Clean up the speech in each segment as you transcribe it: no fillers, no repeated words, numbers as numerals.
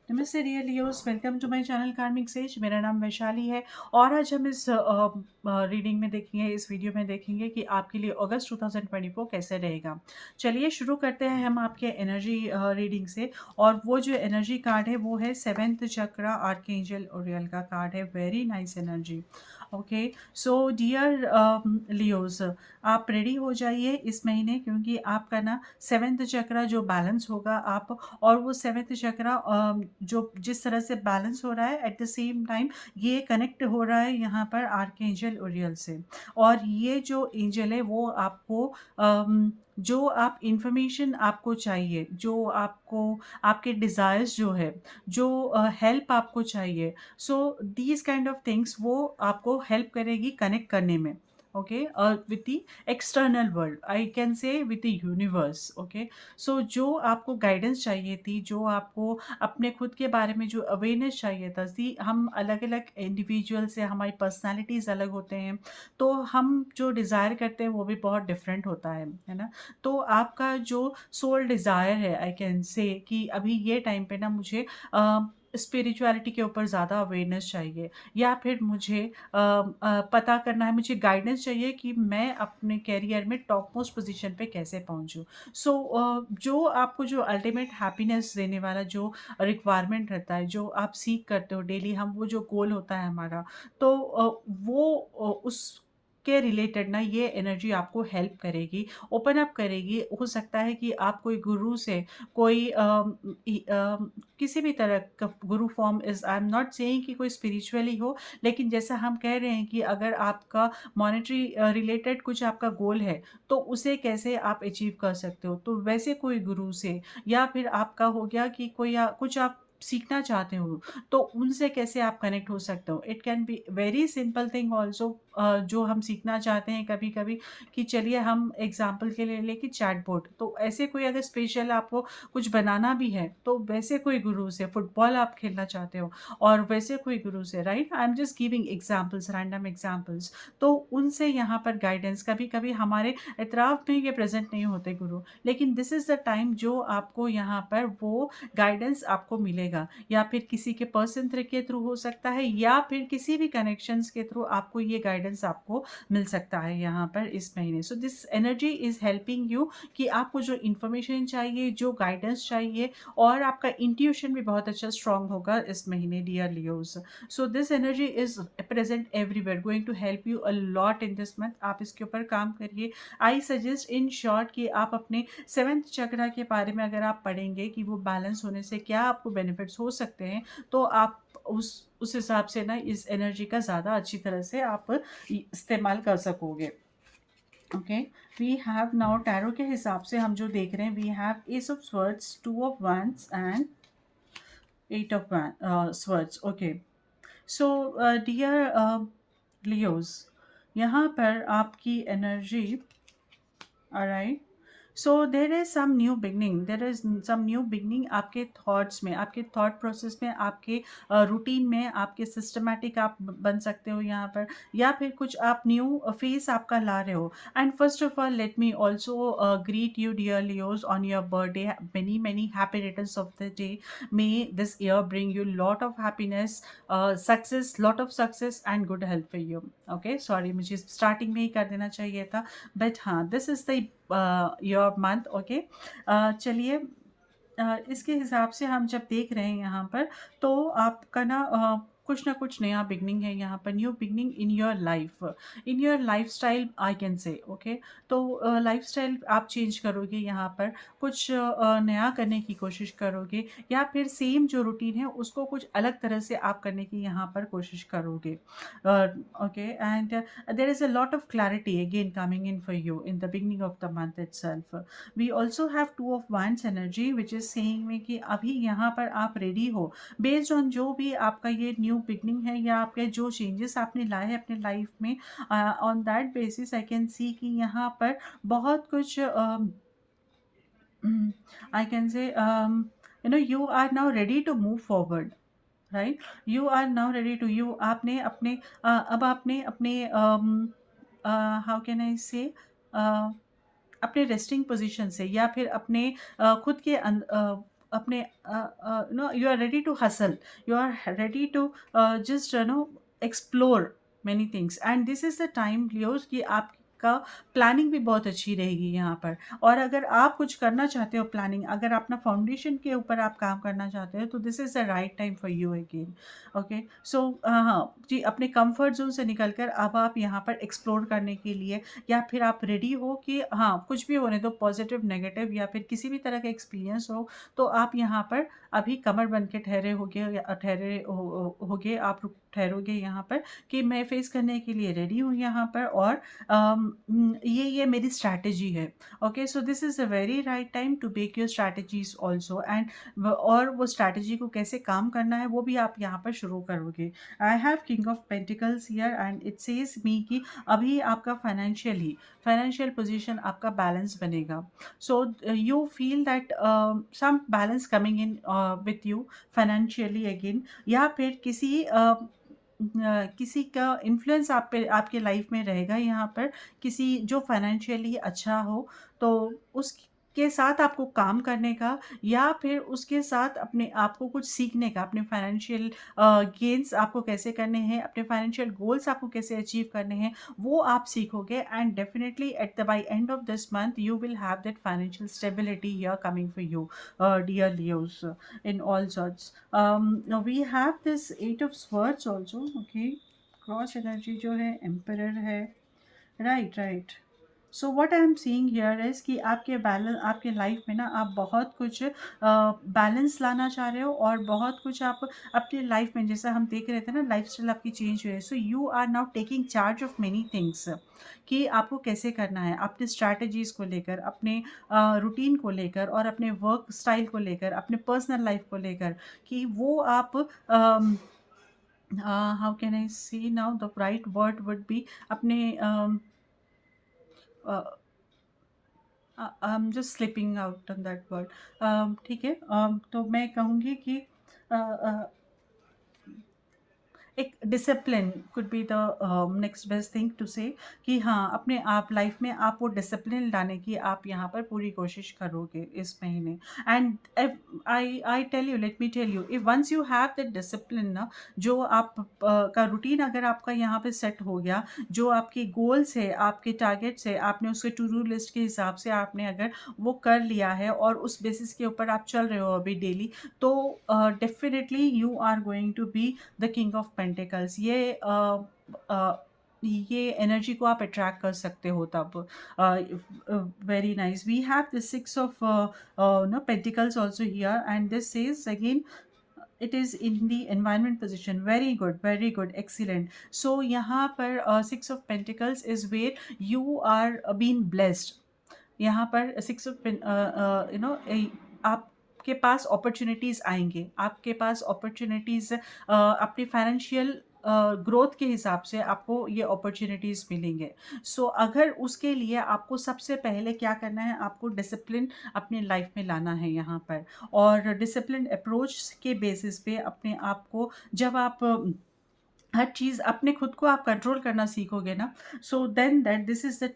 नमस्ते dear Leos, welcome to my channel Karmic Sage. मेरा नाम वैशाली है और आज हम इस रीडिंग में देखेंगे, इस वीडियो में देखेंगे कि आपके लिए अगस्त 2024 कैसे रहेगा। चलिए शुरू करते हैं हम आपके एनर्जी रीडिंग से। और वो जो एनर्जी कार्ड है वो है सेवेंथ चक्र आर्कएंजल ओरियल का कार्ड है। Very nice energy. Okay, so dear Leos, आप रेडी हो जाइए इस महीने, क्योंकि आपका ना सेवेंथ चक्र जो बैलेंस होगा आप, और वो सेवेंथ चक्र जो जिस तरह से बैलेंस हो रहा है, एट द सेम टाइम ये कनेक्ट हो रहा है यहाँ पर आर्कएंजल ओरियल से। और ये जो एंजल है वो आपको जो आप इंफॉर्मेशन आपको चाहिए, जो आपको आपके डिज़ायर्स जो है, जो हेल्प आपको चाहिए, so these kind of things वो आपको हेल्प करेगी कनेक्ट करने में। Okay, with the external world, I can say with the universe. Okay, so जो आपको गाइडेंस चाहिए थी, जो आपको अपने खुद के बारे में जो अवेयरनेस चाहिए था, सी हम अलग अलग इंडिविजुअल से, हमारी पर्सनालिटीज़ अलग होते हैं, तो हम जो डिज़ायर करते हैं वो भी बहुत डिफरेंट होता है ना। तो आपका जो सोल डिज़ायर है, आई कैन से कि अभी ये टाइम पे ना मुझे स्पिरिचुअलिटी के ऊपर ज़्यादा अवेयरनेस चाहिए, या फिर मुझे पता करना है, मुझे गाइडेंस चाहिए कि मैं अपने करियर में टॉप मोस्ट पोजीशन पे कैसे पहुंचूं। सो जो आपको जो अल्टीमेट हैप्पीनेस देने वाला जो रिक्वायरमेंट रहता है, जो आप सीख करते हो डेली, हम वो जो गोल होता है हमारा, तो वो उस के रिलेटेड ना ये एनर्जी आपको हेल्प करेगी, ओपन अप करेगी। हो सकता है कि आप कोई गुरु से, कोई किसी भी तरह का गुरु form, is I am not saying कि कोई स्पिरिचुअली हो, लेकिन जैसा हम कह रहे हैं कि अगर आपका मॉनेटरी रिलेटेड कुछ आपका गोल है, तो उसे कैसे आप अचीव कर सकते हो, तो वैसे कोई गुरु से, या फिर आपका हो गया कि कोई कुछ आप सीखना चाहते हो, तो उनसे कैसे आप कनेक्ट हो सकते हो। It can be very simple thing also, जो हम सीखना चाहते हैं कभी कभी, कि चलिए हम एग्जाम्पल के लिए लेके चैटबॉट, तो ऐसे कोई अगर स्पेशल आपको कुछ बनाना भी है, तो वैसे कोई गुरु से, फुटबॉल आप खेलना चाहते हो और वैसे कोई गुरु से, right, I am just giving examples, random examples, तो उनसे यहाँ पर गाइडेंस, कभी कभी हमारे इतराफ में ये प्रेजेंट नहीं होते गुरु, लेकिन दिस इज़ द टाइम जो आपको यहाँ पर वो गाइडेंस आपको मिलेगा, या फिर किसी के पर्सन के थ्रू हो सकता है, या फिर किसी भी कनेक्शंस के थ्रू आपको ये गाइडेंस आपको मिल सकता है यहाँ पर इस महीने। सो this energy is helping you कि आपको जो इन्फॉर्मेशन चाहिए, जो गाइडेंस चाहिए, और आपका इंट्यूशन भी बहुत अच्छा स्ट्रांग होगा इस महीने, dear Leos. So this energy is present everywhere, going to help you a lot in this month. आप इसके ऊपर काम करिए। आई सजेस्ट इन शॉर्ट कि आप अपने सेवेंथ चक्र के बारे में अगर आप पढ़ेंगे कि वो बैलेंस होने से क्या आपको बेनिफिट्स हो सकते हैं, तो आप उस हिसाब से ना इस एनर्जी का ज़्यादा अच्छी तरह से आप इस्तेमाल कर सकोगे। Okay, we have now tarot के हिसाब से हम जो देख रहे हैं, we have ace of swords, two of wands and eight of swords. Okay, so dear Leos, यहाँ पर आपकी energy, alright, so there is some new beginning, there is some new beginning आपके थॉट्स में, आपके थॉट प्रोसेस में, आपके routine में, आपके सिस्टमेटिक आप बन सकते हो यहाँ पर, या फिर कुछ आप न्यू फेस आपका ला रहे हो। And first of all let me also greet you dear Leos on your birthday, many many happy returns of the day. May this year bring you lot of happiness, success, lot of success and good health for you. Okay, sorry, मुझे starting में ही कर देना चाहिए था, but हाँ, this is the your month. Okay, चलिए, इसके हिसाब से हम जब देख रहे हैं यहाँ पर, तो आपका ना कुछ ना कुछ नया बिगनिंग है यहाँ पर, new beginning in your life style, I can से। ओके, तो लाइफ स्टाइल आप चेंज करोगे यहाँ पर, कुछ नया करने की कोशिश करोगे, या फिर सेम जो रूटीन है उसको कुछ अलग तरह से आप करने की यहाँ पर कोशिश करोगे। Okay, and there is a lot of clarity again coming in for you in the beginning of the month itself. We also have two of wands energy, which is saying में कि अभी यहाँ पर आप रेडी हो, based on जो भी आपका ये न्यू बिगनिंग है, या आपके जो चेंजेस आपने लाए हैं अपने लाइफ में, on that basis I can see कि यहाँ पर बहुत कुछ I can say you are now ready to move forward, right, you are now ready to, you आपने अपने अब आपने अपने हाउ कैन आई से अपने रेस्टिंग पोजीशन से, या फिर अपने खुद के अपने no you are ready to hustle, you are ready to just no explore many things, and this is the time Leos कि आपका प्लानिंग भी बहुत अच्छी रहेगी यहाँ पर। और अगर आप कुछ करना चाहते हो प्लानिंग, अगर अपना फाउंडेशन के ऊपर आप काम करना चाहते हो, तो this is the right time for you again. Okay, so हाँ जी, अपने कंफर्ट जोन से निकलकर अब आप यहाँ पर एक्सप्लोर करने के लिए, या फिर आप रेडी हो कि हाँ कुछ भी होने दो, पॉजिटिव नेगेटिव या फिर किसी भी तरह का एक्सपीरियंस हो, तो आप यहाँ पर अभी कमर बन के ठहरे होगे, या होगे, आप ठहरोगे यहाँ पर कि मैं फेस करने के लिए रेडी हूँ यहाँ पर, और ये मेरी स्ट्रैटेजी है। Okay, so this is a very right time to make your strategies also, and और वो स्ट्रैटेजी को कैसे काम करना है वो भी आप यहाँ पर शुरू करोगे। I have king of pentacles here, and it says me कि अभी आपका फाइनेंशियल पोजीशन आपका बैलेंस बनेगा। So you feel that some balance coming in with you financially again, या फिर किसी का इन्फ्लुएंस आप पे, आपके लाइफ में रहेगा यहाँ पर, किसी जो फाइनेंशियली अच्छा हो, तो उसके साथ आपको काम करने का, या फिर उसके साथ अपने आप को कुछ सीखने का, अपने फाइनेंशियल गेन्स आपको कैसे करने हैं, अपने फाइनेंशियल गोल्स आपको कैसे अचीव करने हैं, वो आप सीखोगे, and definitely at the by end of this month you will have that financial stability here coming for you, dear Leos, in all sorts. Now we have this eight of swords also. Okay, cross energy जो है emperor है, right right. So what I am seeing here is कि आपके balance, आपके life में ना आप बहुत कुछ बैलेंस लाना चाह रहे हो, और बहुत कुछ आप अपनी लाइफ में, जैसा हम देख रहे थे ना, लाइफ स्टाइल आपकी चेंज हुई है, so you are now taking charge of many things कि आपको कैसे करना है, अपने स्ट्रैटेजीज़ को लेकर, अपने रूटीन को लेकर, और अपने वर्क स्टाइल को लेकर, अपने पर्सनल लाइफ को लेकर, कि वो आप how can I see now, the right word would be अपने I am just slipping out on that word. ठीक है, तो मैं कहूँगी कि एक discipline could be the next best thing to say, कि हाँ अपने आप लाइफ में आप वो डिसिप्लिन लाने की आप यहाँ पर पूरी कोशिश करोगे इस महीने। And I tell you, let me tell you, if once you have that discipline ना, जो आप का रूटीन अगर आपका यहाँ पे सेट हो गया, जो आपके गोल्स है, आपके टारगेट्स है, आपने उसके टू डू लिस्ट के हिसाब से आपने अगर वो कर लिया है, और उस बेसिस के ऊपर आप चल रहे हो अभी डेली, तो definitely you are going to be the king of pentacles. ये एनर्जी को आप अट्रैक्ट कर सकते हो तब। Very nice, we have the six of no pentacles also here, and this is again it is in the environment position. Very good, excellent. So यहाँ पर six of pentacles is where you are being blessed. यहाँ पर six of you know, आपके पास opportunities आएंगे, आपके opportunities अपनी financial growth के हिसाब से आपको ये अपॉर्चुनिटीज़ मिलेंगे। सो अगर उसके लिए आपको सबसे पहले क्या करना है, आपको डिसिप्लिन अपनी लाइफ में लाना है यहाँ पर, और डिसिप्लिन अप्रोच के बेसिस पे अपने आप को, जब आप हर चीज़ अपने खुद को आप कंट्रोल करना सीखोगे ना, so then that this is the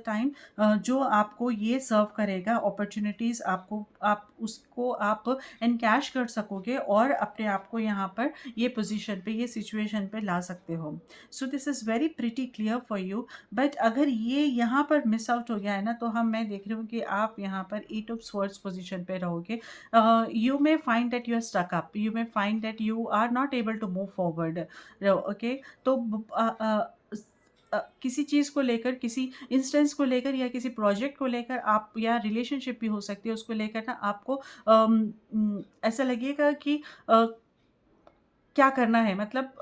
time जो आपको ये सर्व करेगा अपॉर्चुनिटीज़, आपको आप उसको आप एनकैश कर सकोगे, और अपने आप को यहाँ पर ये पोजीशन पे, ये सिचुएशन पे ला सकते हो। सो this is very pretty clear for you. But अगर ये यहाँ पर मिस आउट हो गया है ना, तो मैं देख रही हूँ कि आप यहाँ पर एट ऑफ स्वर्ड्स पोजीशन पे रहोगे। You may find that you are stuck up, you may find that you are not able to move forward. Okay, तो किसी चीज़ को लेकर, किसी इंस्टेंस को लेकर, या किसी प्रोजेक्ट को लेकर आप, या रिलेशनशिप भी हो सकती है, उसको लेकर ना आपको ऐसा लगेगा कि क्या करना है, मतलब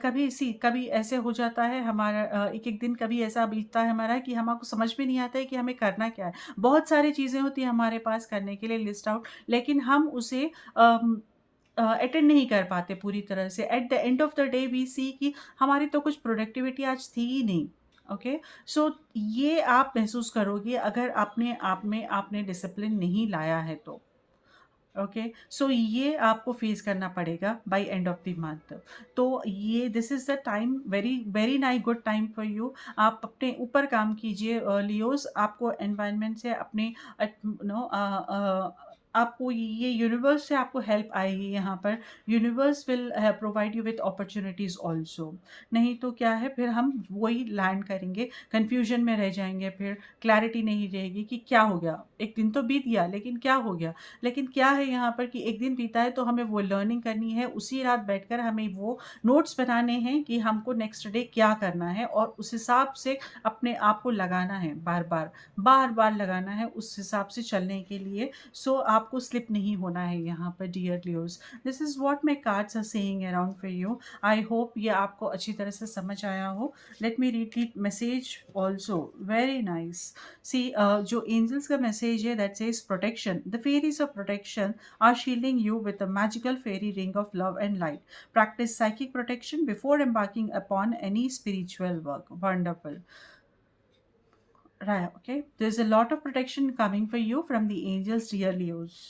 कभी ऐसे हो जाता है हमारा, एक एक दिन कभी ऐसा बीतता है हमारा कि हमको समझ में नहीं आता है कि हमें करना क्या है। बहुत सारी चीज़ें होती हैं हमारे पास करने के लिए लिस्ट आउट, लेकिन हम उसे अटेंड नहीं कर पाते पूरी तरह से। At the end of the day we see कि हमारी तो कुछ प्रोडक्टिविटी आज थी ही नहीं। ओके, सो ये आप महसूस करोगे अगर अपने आप में आपने डिसिप्लिन नहीं लाया है तो। ओके, सो ये आपको फेस करना पड़ेगा by end of the month. तो ये this is the time, very very nice good time for you. आप अपने ऊपर काम कीजिए लियोस, आपको एनवायरनमेंट से अपने नो आपको ये यूनिवर्स से आपको हेल्प आएगी यहाँ पर। Universe will provide you with opportunities also. नहीं तो क्या है, फिर हम वही लैंड करेंगे, कन्फ्यूजन में रह जाएंगे, फिर क्लैरिटी नहीं रहेगी कि क्या हो गया। एक दिन तो बीत गया, लेकिन क्या हो गया। लेकिन क्या है यहाँ पर कि एक दिन बीता है तो हमें वो लर्निंग करनी है, उसी रात बैठकर हमें वो नोट्स बनाने हैं कि हमको नेक्स्ट डे क्या करना है, और उस हिसाब से अपने आप को लगाना है, बार बार बार बार लगाना है उस हिसाब से चलने के लिए। सो आपको स्लिप नहीं होना है यहाँ पर dear Leos. This is what my cards are saying around for you. I hope ये आपको अच्छी तरह से समझ आया हो। Let me read the message also. Very nice. See, जो एंजल्स का मैसेज है that says protection, the fairies of protection are shielding you with a magical fairy ring of love and light. Practice psychic protection before embarking upon any spiritual work. Wonderful. Right, okay. There's a lot of protection coming for you from the angels, dear Leos.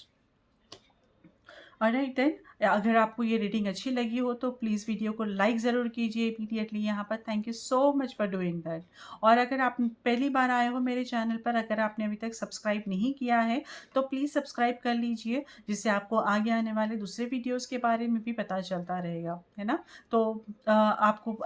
Alright then, अगर आपको ये reading अच्छी लगी हो तो please video को like ज़रूर कीजिए इमीडिएटली यहाँ पर। Thank you so much for doing that. और अगर आप पहली बार आए हो मेरे चैनल पर, अगर आपने अभी तक सब्सक्राइब नहीं किया है तो प्लीज़ सब्सक्राइब कर लीजिए, जिससे आपको आगे आने वाले दूसरे वीडियोज़ के बारे में भी पता चलता रहेगा, है ना। तो आपको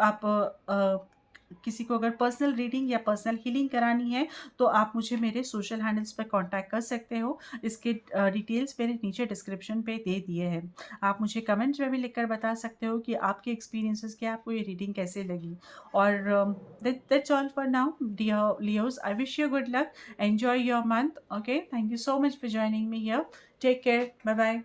किसी को अगर पर्सनल रीडिंग या पर्सनल हीलिंग करानी है तो आप मुझे मेरे सोशल हैंडल्स पर कांटेक्ट कर सकते हो। इसके डिटेल्स मैंने नीचे डिस्क्रिप्शन पे दे दिए हैं। आप मुझे कमेंट्स में भी लिखकर बता सकते हो कि आपके एक्सपीरियंसेस क्या, आपको ये रीडिंग कैसे लगी। और that's all for now dear Leos. I wish you good luck, enjoy your month. Okay, thank you so much for joining me here. Take care, bye bye.